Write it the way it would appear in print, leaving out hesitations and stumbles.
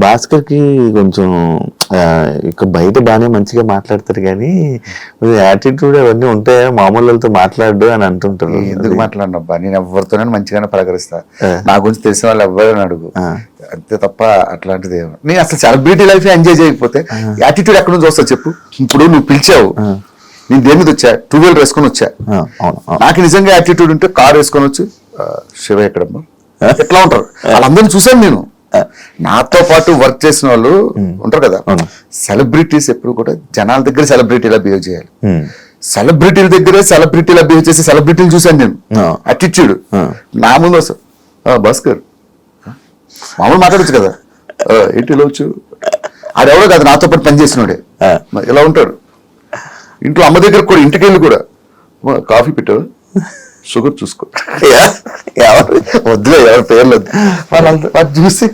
భాస్కర్ కి కొంచెం ఇక బయట బాగానే మంచిగా మాట్లాడతారు కానీ యాటిట్యూడ్ అవన్నీ ఉంటాయా, మామూలు వాళ్ళతో మాట్లాడు అని అంటుంటారు. ఎందుకు మాట్లాడినబ్బా, నేను ఎవరితోనే మంచిగానే పలకరిస్తా, నా గురించి తెలిసిన వాళ్ళు ఎవరైనా అడుగు, అంతే తప్ప అట్లాంటిది ఏమో. నేను అసలు సెలబ్రిటీ లైఫ్ ఎంజాయ్ చేయకపోతే యాటిట్యూడ్ ఎక్కడ నుంచి వస్తా చెప్పు. ఇప్పుడు నువ్వు పిలిచావు, నేను దేని మీద వచ్చా, 2 wheeler వేసుకొని వచ్చా, నాకు నిజంగా యాటిట్యూడ్ ఉంటే కార్ వేసుకొని వచ్చి శివ ఎక్కడమ్మా ఎట్లా ఉంటారు వాళ్ళందరినీ చూసాను నేను. నాతో పాటు వర్క్ చేసిన వాళ్ళు ఉంటారు కదా, సెలబ్రిటీస్ ఎప్పుడు కూడా జనాల దగ్గర సెలబ్రిటీలా బిహేవ్ చేయాలి. సెలబ్రిటీల దగ్గరే సెలబ్రిటీలా బిహేవ్ చేసి సెలబ్రిటీలు చూసాను నేను. యాటిట్యూడ్ నా ముందు వస్తా, భాస్కర్ మామూలు మాట్లాడచ్చు కదా, ఏంటి ఇలా వచ్చు, ఆడెవడో కాదు నాతో పాటు పనిచేసినోడే ఇలా ఉంటాడు. ఇంట్లో అమ్మ దగ్గర కూడా ఇంటికి వెళ్ళి కూడా కాఫీ పెట్టావు, షుగర్ చూసుకో, వద్దులే ఎవరి పేర్లు వద్దు, వాళ్ళంతా చూసి